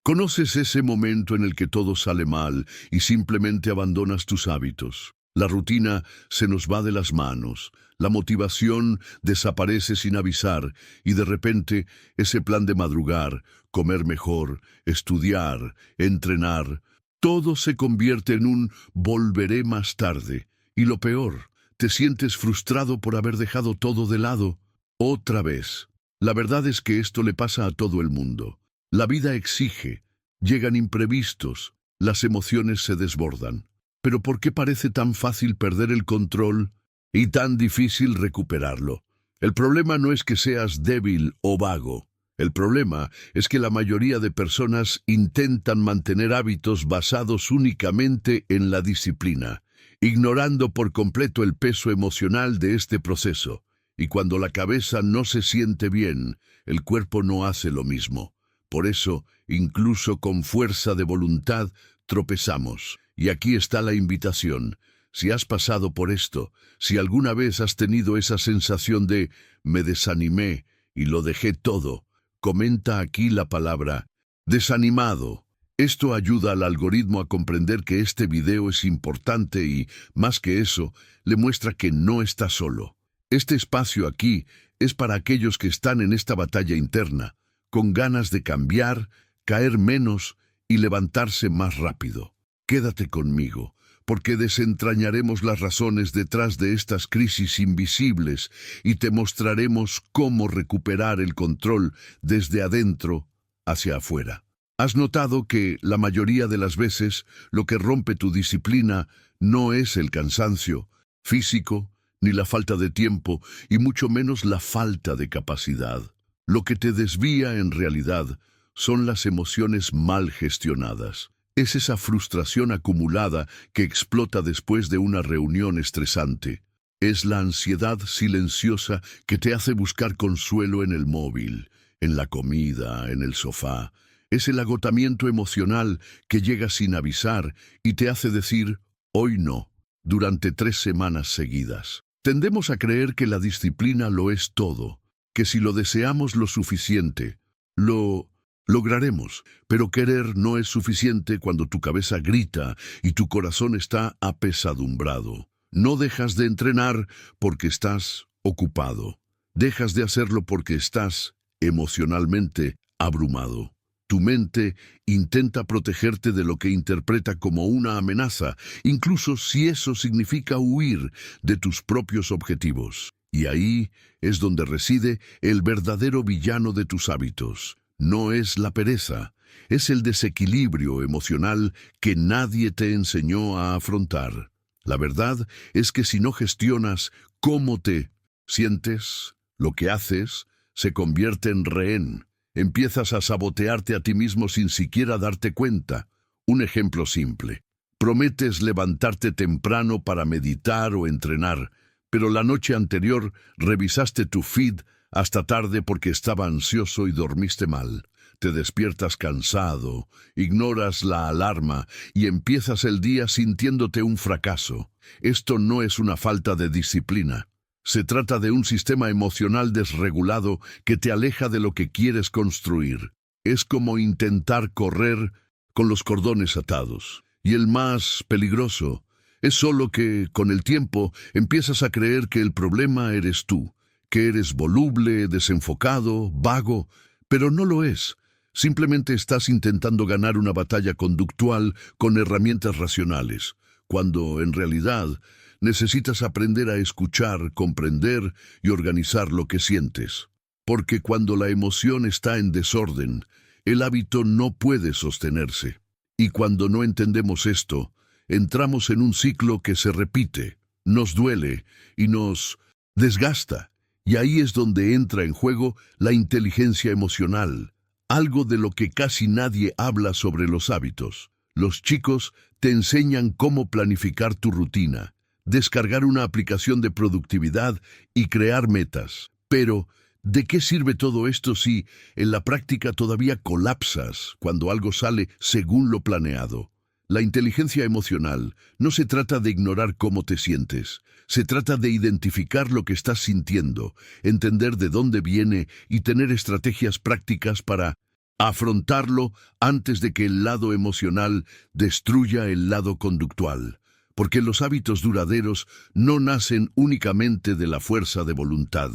¿Conoces ese momento en el que todo sale mal y simplemente abandonas tus hábitos? La rutina se nos va de las manos, la motivación desaparece sin avisar y de repente ese plan de madrugar, comer mejor, estudiar, entrenar, todo se convierte en un volveré más tarde. Y lo peor, te sientes frustrado por haber dejado todo de lado. Otra vez. La verdad es que esto le pasa a todo el mundo. La vida exige, llegan imprevistos, las emociones se desbordan. Pero ¿por qué parece tan fácil perder el control y tan difícil recuperarlo? El problema no es que seas débil o vago. El problema es que la mayoría de personas intentan mantener hábitos basados únicamente en la disciplina, ignorando por completo el peso emocional de este proceso. Y cuando la cabeza no se siente bien, el cuerpo no hace lo mismo. Por eso, incluso con fuerza de voluntad, tropezamos. Y aquí está la invitación. Si has pasado por esto, si alguna vez has tenido esa sensación de me desanimé y lo dejé todo, comenta aquí la palabra desanimado. Esto ayuda al algoritmo a comprender que este video es importante y, más que eso, le muestra que no está solo. Este espacio aquí es para aquellos que están en esta batalla interna, con ganas de cambiar, caer menos y levantarse más rápido. Quédate conmigo, porque desentrañaremos las razones detrás de estas crisis invisibles y te mostraremos cómo recuperar el control desde adentro hacia afuera. ¿Has notado que la mayoría de las veces lo que rompe tu disciplina no es el cansancio físico, ni la falta de tiempo, y mucho menos la falta de capacidad? Lo que te desvía en realidad son las emociones mal gestionadas. Es esa frustración acumulada que explota después de una reunión estresante. Es la ansiedad silenciosa que te hace buscar consuelo en el móvil, en la comida, en el sofá. Es el agotamiento emocional que llega sin avisar y te hace decir, hoy no, durante 3 semanas seguidas. Tendemos a creer que la disciplina lo es todo, que si lo deseamos lo suficiente, lo lograremos, pero querer no es suficiente cuando tu cabeza grita y tu corazón está apesadumbrado. No dejas de entrenar porque estás ocupado. Dejas de hacerlo porque estás emocionalmente abrumado. Tu mente intenta protegerte de lo que interpreta como una amenaza, incluso si eso significa huir de tus propios objetivos. Y ahí es donde reside el verdadero villano de tus hábitos. No es la pereza, es el desequilibrio emocional que nadie te enseñó a afrontar. La verdad es que si no gestionas cómo te sientes, lo que haces se convierte en rehén. Empiezas a sabotearte a ti mismo sin siquiera darte cuenta. Un ejemplo simple. Prometes levantarte temprano para meditar o entrenar, pero la noche anterior revisaste tu feed hasta tarde porque estaba ansioso y dormiste mal. Te despiertas cansado, ignoras la alarma y empiezas el día sintiéndote un fracaso. Esto no es una falta de disciplina. Se trata de un sistema emocional desregulado que te aleja de lo que quieres construir. Es como intentar correr con los cordones atados. Y el más peligroso es solo que, con el tiempo, empiezas a creer que el problema eres tú, que eres voluble, desenfocado, vago, pero no lo es. Simplemente estás intentando ganar una batalla conductual con herramientas racionales, cuando, en realidad, necesitas aprender a escuchar, comprender y organizar lo que sientes. Porque cuando la emoción está en desorden, el hábito no puede sostenerse. Y cuando no entendemos esto, entramos en un ciclo que se repite, nos duele y nos desgasta. Y ahí es donde entra en juego la inteligencia emocional, algo de lo que casi nadie habla sobre los hábitos. Los chicos te enseñan cómo planificar tu rutina, descargar una aplicación de productividad y crear metas. Pero, ¿de qué sirve todo esto si en la práctica todavía colapsas cuando algo sale según lo planeado? La inteligencia emocional no se trata de ignorar cómo te sientes, se trata de identificar lo que estás sintiendo, entender de dónde viene y tener estrategias prácticas para Afrontarlo antes de que el lado emocional destruya el lado conductual, porque los hábitos duraderos no nacen únicamente de la fuerza de voluntad,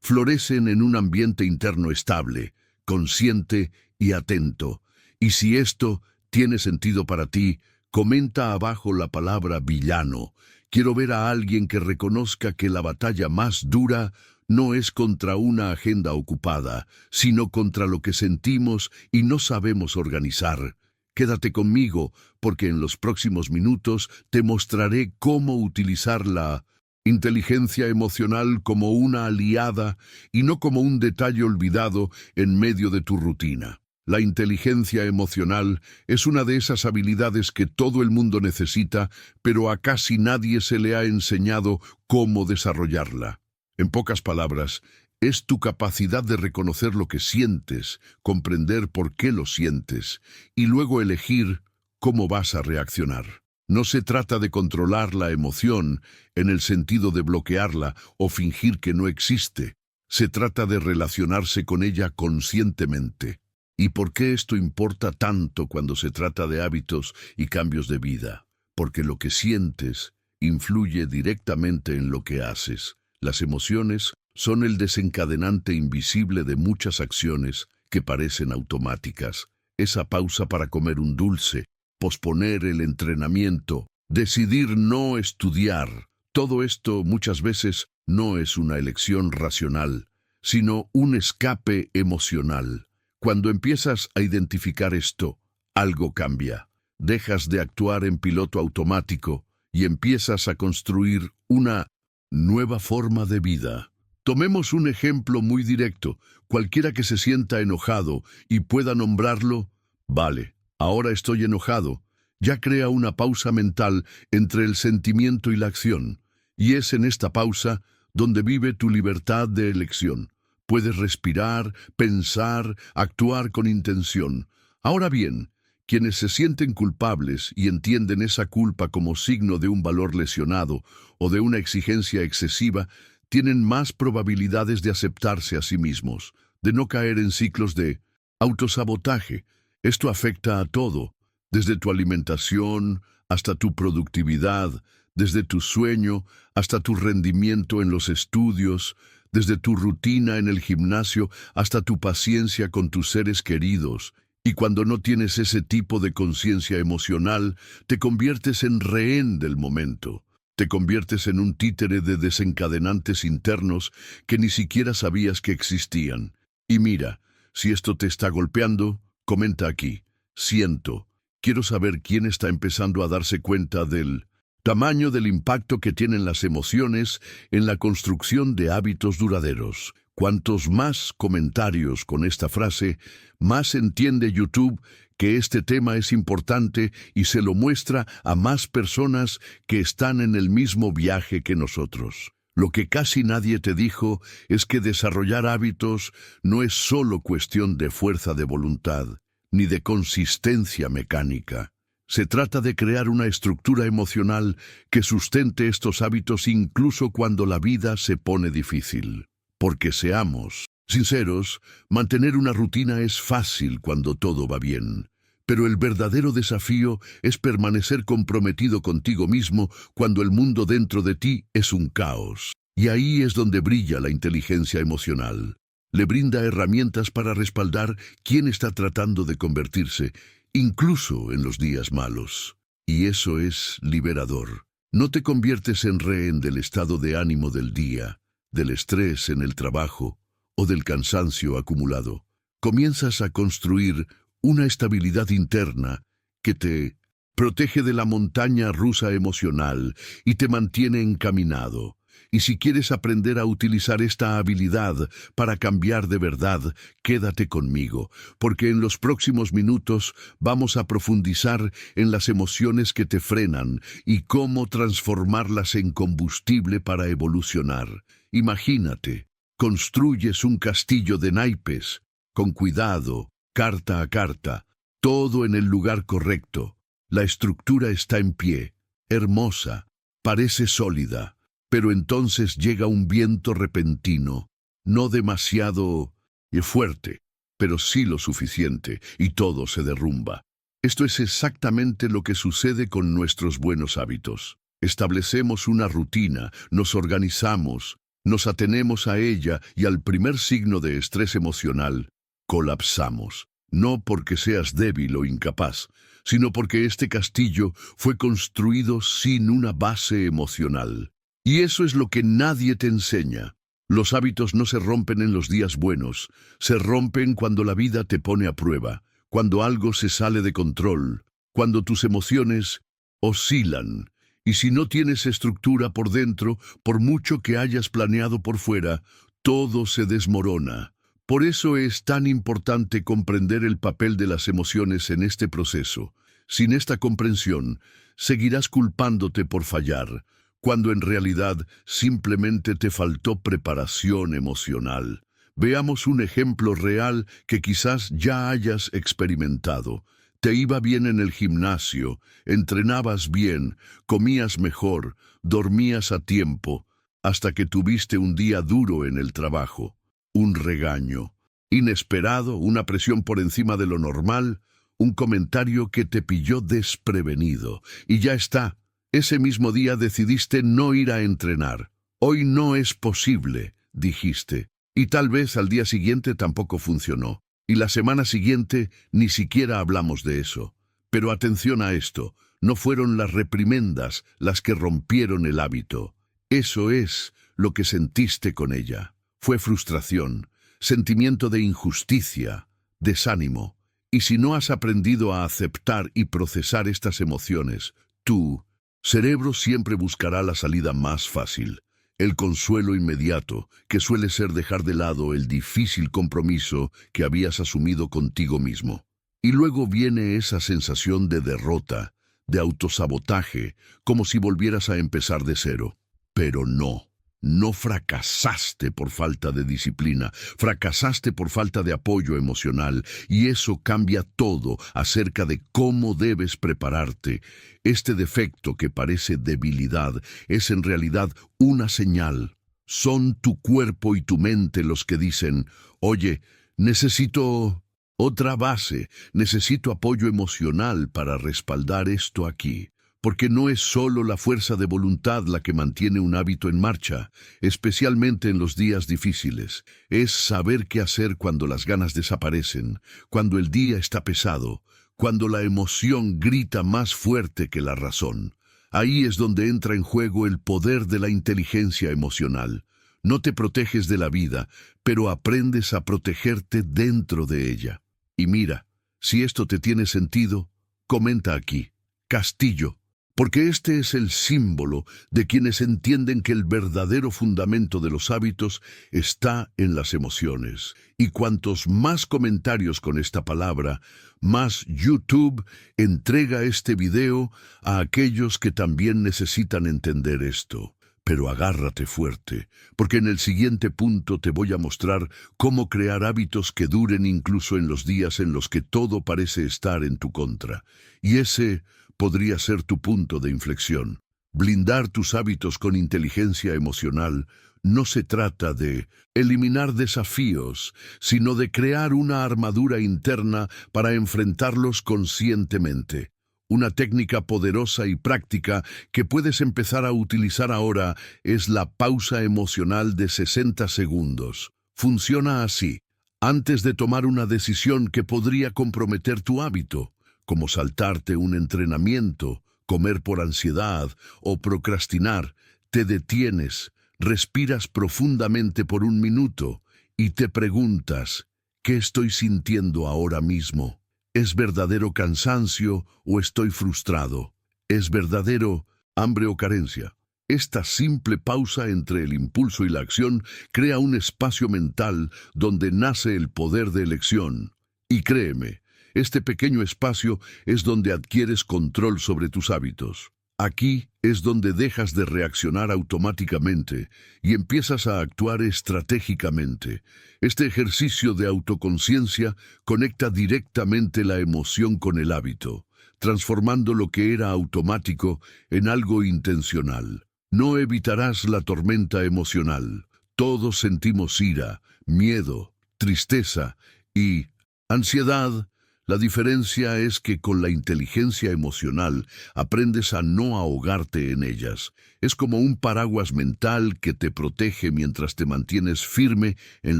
florecen en un ambiente interno estable, consciente y atento. Y si esto tiene sentido para ti, comenta abajo la palabra villano. Quiero ver a alguien que reconozca que la batalla más dura no es contra una agenda ocupada, sino contra lo que sentimos y no sabemos organizar. Quédate conmigo, porque en los próximos minutos te mostraré cómo utilizar la inteligencia emocional como una aliada y no como un detalle olvidado en medio de tu rutina. La inteligencia emocional es una de esas habilidades que todo el mundo necesita, pero a casi nadie se le ha enseñado cómo desarrollarla. En pocas palabras, es tu capacidad de reconocer lo que sientes, comprender por qué lo sientes y luego elegir cómo vas a reaccionar. No se trata de controlar la emoción en el sentido de bloquearla o fingir que no existe. Se trata de relacionarse con ella conscientemente. ¿Y por qué esto importa tanto cuando se trata de hábitos y cambios de vida? Porque lo que sientes influye directamente en lo que haces. Las emociones son el desencadenante invisible de muchas acciones que parecen automáticas. Esa pausa para comer un dulce, posponer el entrenamiento, decidir no estudiar. Todo esto muchas veces no es una elección racional, sino un escape emocional. Cuando empiezas a identificar esto, algo cambia. Dejas de actuar en piloto automático y empiezas a construir una nueva forma de vida. Tomemos un ejemplo muy directo. Cualquiera que se sienta enojado y pueda nombrarlo, vale, ahora estoy enojado, ya crea una pausa mental entre el sentimiento y la acción. Y es en esta pausa donde vive tu libertad de elección. Puedes respirar, pensar, actuar con intención. Ahora bien, quienes se sienten culpables y entienden esa culpa como signo de un valor lesionado o de una exigencia excesiva, tienen más probabilidades de aceptarse a sí mismos, de no caer en ciclos de autosabotaje. Esto afecta a todo, desde tu alimentación hasta tu productividad, desde tu sueño hasta tu rendimiento en los estudios, desde tu rutina en el gimnasio hasta tu paciencia con tus seres queridos. Y cuando no tienes ese tipo de conciencia emocional, te conviertes en rehén del momento. Te conviertes en un títere de desencadenantes internos que ni siquiera sabías que existían. Y mira, si esto te está golpeando, comenta aquí. Siento. Quiero saber quién está empezando a darse cuenta del tamaño del impacto que tienen las emociones en la construcción de hábitos duraderos. Cuantos más comentarios con esta frase, más entiende YouTube que este tema es importante y se lo muestra a más personas que están en el mismo viaje que nosotros. Lo que casi nadie te dijo es que desarrollar hábitos no es solo cuestión de fuerza de voluntad, ni de consistencia mecánica. Se trata de crear una estructura emocional que sustente estos hábitos incluso cuando la vida se pone difícil. Porque seamos sinceros, mantener una rutina es fácil cuando todo va bien. Pero el verdadero desafío es permanecer comprometido contigo mismo cuando el mundo dentro de ti es un caos. Y ahí es donde brilla la inteligencia emocional. Le brinda herramientas para respaldar quién está tratando de convertirse, incluso en los días malos. Y eso es liberador. No te conviertes en rehén del estado de ánimo del día, del estrés en el trabajo o del cansancio acumulado. Comienzas a construir una estabilidad interna que te protege de la montaña rusa emocional y te mantiene encaminado. Y si quieres aprender a utilizar esta habilidad para cambiar de verdad, quédate conmigo, porque en los próximos minutos vamos a profundizar en las emociones que te frenan y cómo transformarlas en combustible para evolucionar. Imagínate, construyes un castillo de naipes, con cuidado, carta a carta, todo en el lugar correcto. La estructura está en pie, hermosa, parece sólida. Pero entonces llega un viento repentino, no demasiado fuerte, pero sí lo suficiente, y todo se derrumba. Esto es exactamente lo que sucede con nuestros buenos hábitos. Establecemos una rutina, nos organizamos, nos atenemos a ella y al primer signo de estrés emocional, colapsamos. No porque seas débil o incapaz, sino porque este castillo fue construido sin una base emocional. Y eso es lo que nadie te enseña. Los hábitos no se rompen en los días buenos, se rompen cuando la vida te pone a prueba, cuando algo se sale de control, cuando tus emociones oscilan. Y si no tienes estructura por dentro, por mucho que hayas planeado por fuera, todo se desmorona. Por eso es tan importante comprender el papel de las emociones en este proceso. Sin esta comprensión, seguirás culpándote por fallar, cuando en realidad simplemente te faltó preparación emocional. Veamos un ejemplo real que quizás ya hayas experimentado. Te iba bien en el gimnasio, entrenabas bien, comías mejor, dormías a tiempo, hasta que tuviste un día duro en el trabajo. Un regaño inesperado, una presión por encima de lo normal, un comentario que te pilló desprevenido. Y ya está, ese mismo día decidiste no ir a entrenar. Hoy no es posible, dijiste. Y tal vez al día siguiente tampoco funcionó. Y la semana siguiente ni siquiera hablamos de eso. Pero atención a esto, no fueron las reprimendas las que rompieron el hábito. Eso es lo que sentiste con ella. Fue frustración, sentimiento de injusticia, desánimo. Y si no has aprendido a aceptar y procesar estas emociones, tu cerebro siempre buscará la salida más fácil, el consuelo inmediato, que suele ser dejar de lado el difícil compromiso que habías asumido contigo mismo. Y luego viene esa sensación de derrota, de autosabotaje, como si volvieras a empezar de cero. Pero no. No fracasaste por falta de disciplina, fracasaste por falta de apoyo emocional, y eso cambia todo acerca de cómo debes prepararte. Este defecto que parece debilidad es en realidad una señal. Son tu cuerpo y tu mente los que dicen, oye, necesito otra base, necesito apoyo emocional para respaldar esto aquí. Porque no es solo la fuerza de voluntad la que mantiene un hábito en marcha, especialmente en los días difíciles. Es saber qué hacer cuando las ganas desaparecen, cuando el día está pesado, cuando la emoción grita más fuerte que la razón. Ahí es donde entra en juego el poder de la inteligencia emocional. No te proteges de la vida, pero aprendes a protegerte dentro de ella. Y mira, si esto te tiene sentido, comenta aquí, castillo. Porque este es el símbolo de quienes entienden que el verdadero fundamento de los hábitos está en las emociones. Y cuantos más comentarios con esta palabra, más YouTube entrega este video a aquellos que también necesitan entender esto. Pero agárrate fuerte, porque en el siguiente punto te voy a mostrar cómo crear hábitos que duren incluso en los días en los que todo parece estar en tu contra. Y ese podría ser tu punto de inflexión. Blindar tus hábitos con inteligencia emocional no se trata de eliminar desafíos, sino de crear una armadura interna para enfrentarlos conscientemente. Una técnica poderosa y práctica que puedes empezar a utilizar ahora es la pausa emocional de 60 segundos. Funciona así. Antes de tomar una decisión que podría comprometer tu hábito, como saltarte un entrenamiento, comer por ansiedad o procrastinar, te detienes, respiras profundamente por un minuto y te preguntas, ¿qué estoy sintiendo ahora mismo? ¿Es verdadero cansancio o estoy frustrado? ¿Es verdadero hambre o carencia? Esta simple pausa entre el impulso y la acción crea un espacio mental donde nace el poder de elección. Y créeme, este pequeño espacio es donde adquieres control sobre tus hábitos. Aquí es donde dejas de reaccionar automáticamente y empiezas a actuar estratégicamente. Este ejercicio de autoconciencia conecta directamente la emoción con el hábito, transformando lo que era automático en algo intencional. No evitarás la tormenta emocional. Todos sentimos ira, miedo, tristeza, Y ansiedad. La diferencia es que con la inteligencia emocional aprendes a no ahogarte en ellas. Es como un paraguas mental que te protege mientras te mantienes firme en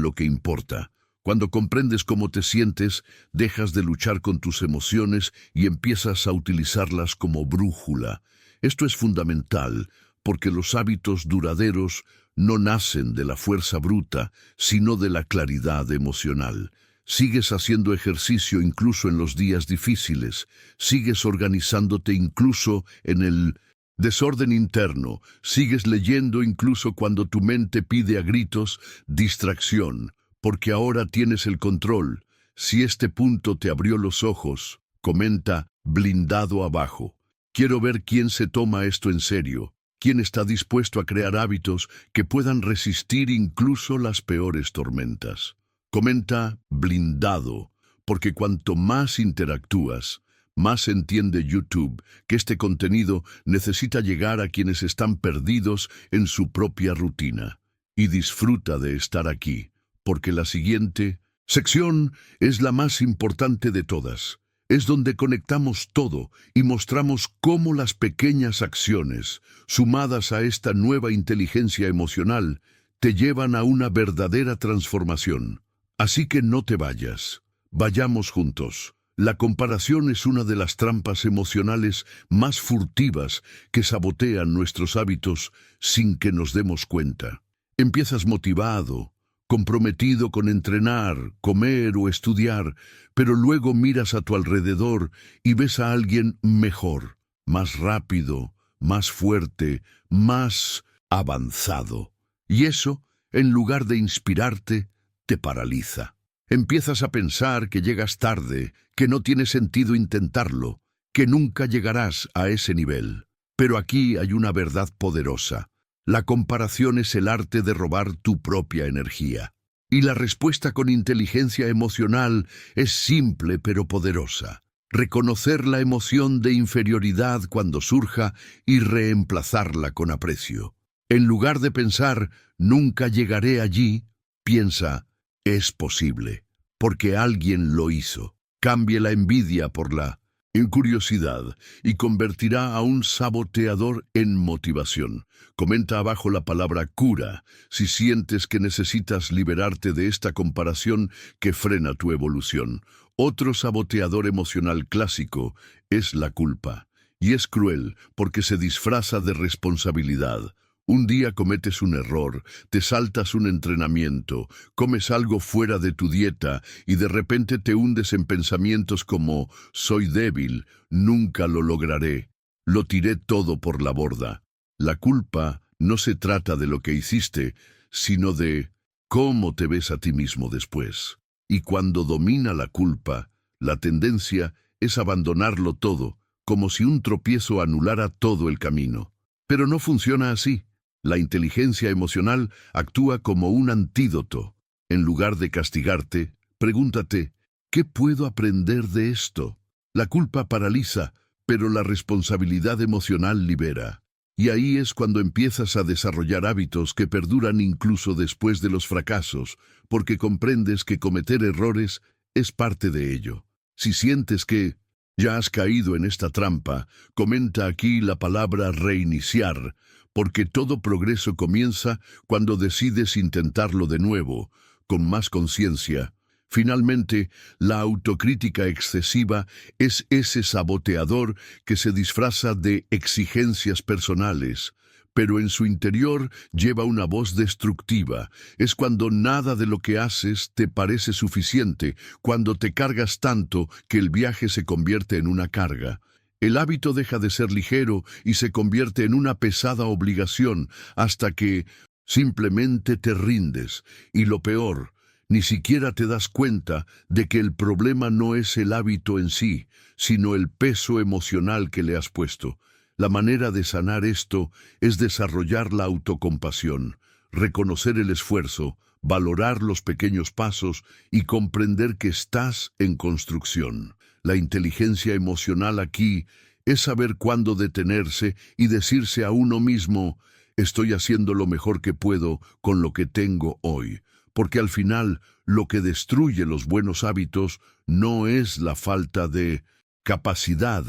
lo que importa. Cuando comprendes cómo te sientes, dejas de luchar con tus emociones y empiezas a utilizarlas como brújula. Esto es fundamental, porque los hábitos duraderos no nacen de la fuerza bruta, sino de la claridad emocional. Sigues haciendo ejercicio incluso en los días difíciles. Sigues organizándote incluso en el desorden interno. Sigues leyendo incluso cuando tu mente pide a gritos distracción, porque ahora tienes el control. Si este punto te abrió los ojos, comenta blindado abajo. Quiero ver quién se toma esto en serio, quién está dispuesto a crear hábitos que puedan resistir incluso las peores tormentas. Comenta blindado, porque cuanto más interactúas, más entiende YouTube que este contenido necesita llegar a quienes están perdidos en su propia rutina. Y disfruta de estar aquí, porque la siguiente sección es la más importante de todas. Es donde conectamos todo y mostramos cómo las pequeñas acciones, sumadas a esta nueva inteligencia emocional, te llevan a una verdadera transformación. Así que no te vayas. Vayamos juntos. La comparación es una de las trampas emocionales más furtivas que sabotean nuestros hábitos sin que nos demos cuenta. Empiezas motivado, comprometido con entrenar, comer o estudiar, pero luego miras a tu alrededor y ves a alguien mejor, más rápido, más fuerte, más avanzado. Y eso, en lugar de inspirarte, te paraliza. Empiezas a pensar que llegas tarde, que no tiene sentido intentarlo, que nunca llegarás a ese nivel. Pero aquí hay una verdad poderosa. La comparación es el arte de robar tu propia energía. Y la respuesta con inteligencia emocional es simple pero poderosa. Reconocer la emoción de inferioridad cuando surja y reemplazarla con aprecio. En lugar de pensar, nunca llegaré allí, piensa, es posible, porque alguien lo hizo. Cambie la envidia por la incuriosidad y convertirá a un saboteador en motivación. Comenta abajo la palabra cura si sientes que necesitas liberarte de esta comparación que frena tu evolución. Otro saboteador emocional clásico es la culpa, y es cruel porque se disfraza de responsabilidad. Un día cometes un error, te saltas un entrenamiento, comes algo fuera de tu dieta y de repente te hundes en pensamientos como «soy débil, nunca lo lograré, lo tiré todo por la borda». La culpa no se trata de lo que hiciste, sino de cómo te ves a ti mismo después. Y cuando domina la culpa, la tendencia es abandonarlo todo, como si un tropiezo anulara todo el camino. Pero no funciona así. La inteligencia emocional actúa como un antídoto. En lugar de castigarte, pregúntate, ¿qué puedo aprender de esto? La culpa paraliza, pero la responsabilidad emocional libera. Y ahí es cuando empiezas a desarrollar hábitos que perduran incluso después de los fracasos, porque comprendes que cometer errores es parte de ello. Si sientes que ya has caído en esta trampa, comenta aquí la palabra reiniciar, porque todo progreso comienza cuando decides intentarlo de nuevo, con más conciencia. Finalmente, la autocrítica excesiva es ese saboteador que se disfraza de exigencias personales, pero en su interior lleva una voz destructiva. Es cuando nada de lo que haces te parece suficiente, cuando te cargas tanto que el viaje se convierte en una carga. El hábito deja de ser ligero y se convierte en una pesada obligación hasta que simplemente te rindes. Y lo peor, ni siquiera te das cuenta de que el problema no es el hábito en sí, sino el peso emocional que le has puesto. La manera de sanar esto es desarrollar la autocompasión, reconocer el esfuerzo, valorar los pequeños pasos y comprender que estás en construcción. La inteligencia emocional aquí es saber cuándo detenerse y decirse a uno mismo, estoy haciendo lo mejor que puedo con lo que tengo hoy, porque al final lo que destruye los buenos hábitos no es la falta de capacidad,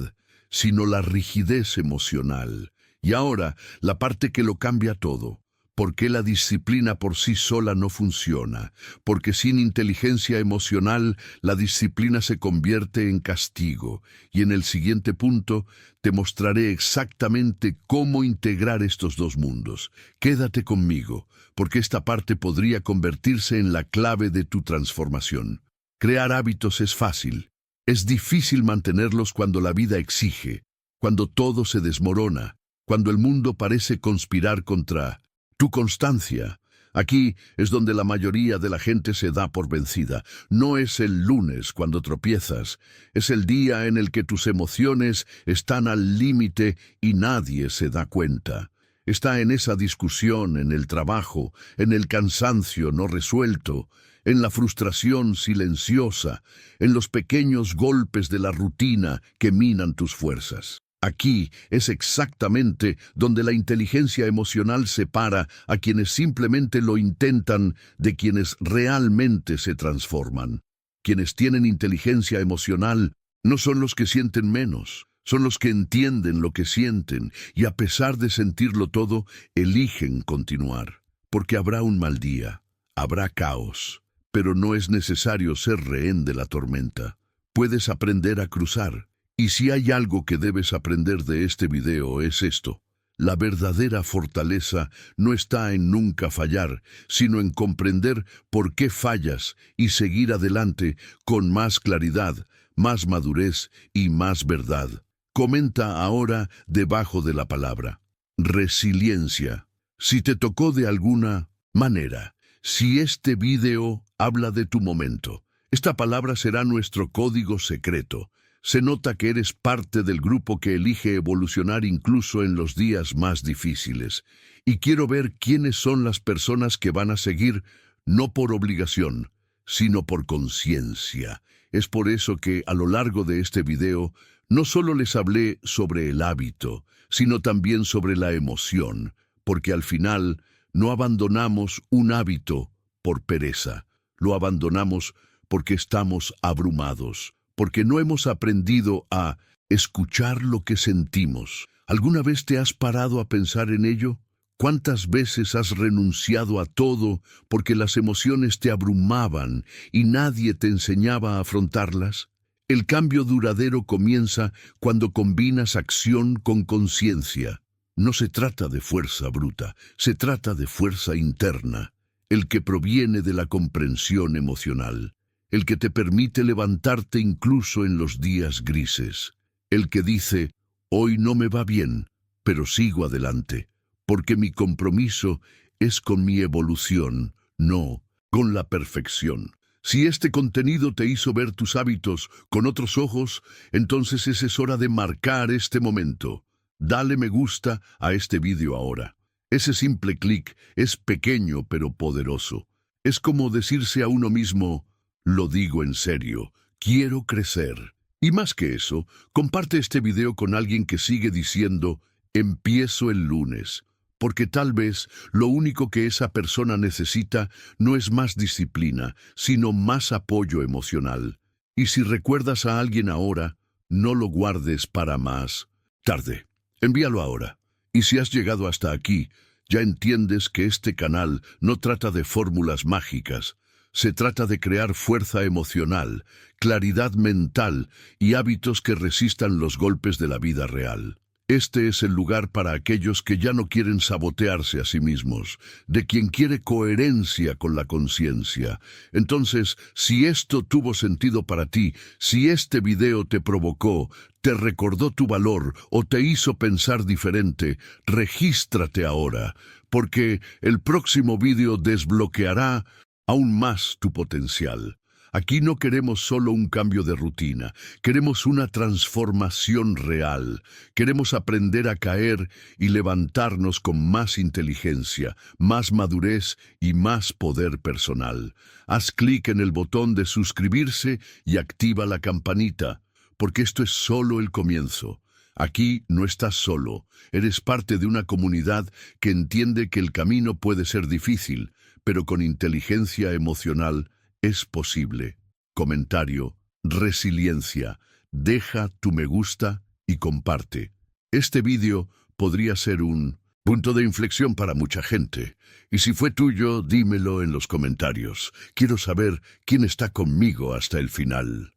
sino la rigidez emocional. Y ahora, la parte que lo cambia todo. ¿Por qué la disciplina por sí sola no funciona? Porque sin inteligencia emocional, la disciplina se convierte en castigo. Y en el siguiente punto, te mostraré exactamente cómo integrar estos dos mundos. Quédate conmigo, porque esta parte podría convertirse en la clave de tu transformación. Crear hábitos es fácil. Es difícil mantenerlos cuando la vida exige, cuando todo se desmorona, cuando el mundo parece conspirar contra tu constancia. Aquí es donde la mayoría de la gente se da por vencida. No es el lunes cuando tropiezas, es el día en el que tus emociones están al límite y nadie se da cuenta. Está en esa discusión, en el trabajo, en el cansancio no resuelto, en la frustración silenciosa, en los pequeños golpes de la rutina que minan tus fuerzas. Aquí es exactamente donde la inteligencia emocional separa a quienes simplemente lo intentan de quienes realmente se transforman. Quienes tienen inteligencia emocional no son los que sienten menos, son los que entienden lo que sienten y a pesar de sentirlo todo, eligen continuar. Porque habrá un mal día, habrá caos, pero no es necesario ser rehén de la tormenta. Puedes aprender a cruzar. Y si hay algo que debes aprender de este video es esto. La verdadera fortaleza no está en nunca fallar, sino en comprender por qué fallas y seguir adelante con más claridad, más madurez y más verdad. Comenta ahora debajo de la palabra resiliencia. Si te tocó de alguna manera, si este video habla de tu momento, esta palabra será nuestro código secreto. Se nota que eres parte del grupo que elige evolucionar incluso en los días más difíciles. Y quiero ver quiénes son las personas que van a seguir, no por obligación, sino por conciencia. Es por eso que a lo largo de este video no solo les hablé sobre el hábito, sino también sobre la emoción, porque al final no abandonamos un hábito por pereza, lo abandonamos porque estamos abrumados. Porque no hemos aprendido a escuchar lo que sentimos. ¿Alguna vez te has parado a pensar en ello? ¿Cuántas veces has renunciado a todo porque las emociones te abrumaban y nadie te enseñaba a afrontarlas? El cambio duradero comienza cuando combinas acción con conciencia. No se trata de fuerza bruta, se trata de fuerza interna, el que proviene de la comprensión emocional. El que te permite levantarte incluso en los días grises. El que dice, hoy no me va bien, pero sigo adelante, porque mi compromiso es con mi evolución, no con la perfección. Si este contenido te hizo ver tus hábitos con otros ojos, entonces es hora de marcar este momento. Dale me gusta a este vídeo ahora. Ese simple clic es pequeño pero poderoso. Es como decirse a uno mismo, lo digo en serio, quiero crecer. Y más que eso, comparte este video con alguien que sigue diciendo, empiezo el lunes. Porque tal vez lo único que esa persona necesita no es más disciplina, sino más apoyo emocional. Y si recuerdas a alguien ahora, no lo guardes para más tarde. Envíalo ahora. Y si has llegado hasta aquí, ya entiendes que este canal no trata de fórmulas mágicas. Se trata de crear fuerza emocional, claridad mental y hábitos que resistan los golpes de la vida real. Este es el lugar para aquellos que ya no quieren sabotearse a sí mismos, de quien quiere coherencia con la conciencia. Entonces, si esto tuvo sentido para ti, si este video te provocó, te recordó tu valor o te hizo pensar diferente, regístrate ahora, porque el próximo video desbloqueará aún más tu potencial. Aquí no queremos solo un cambio de rutina, queremos una transformación real. Queremos aprender a caer y levantarnos con más inteligencia, más madurez y más poder personal. Haz clic en el botón de suscribirse y activa la campanita, porque esto es solo el comienzo. Aquí no estás solo, eres parte de una comunidad que entiende que el camino puede ser difícil, pero con inteligencia emocional Es posible. Comentario. Resiliencia. Deja tu me gusta y comparte. Este vídeo podría ser un punto de inflexión para mucha gente. Y si fue tuyo, dímelo en los comentarios. Quiero saber quién está conmigo hasta el final.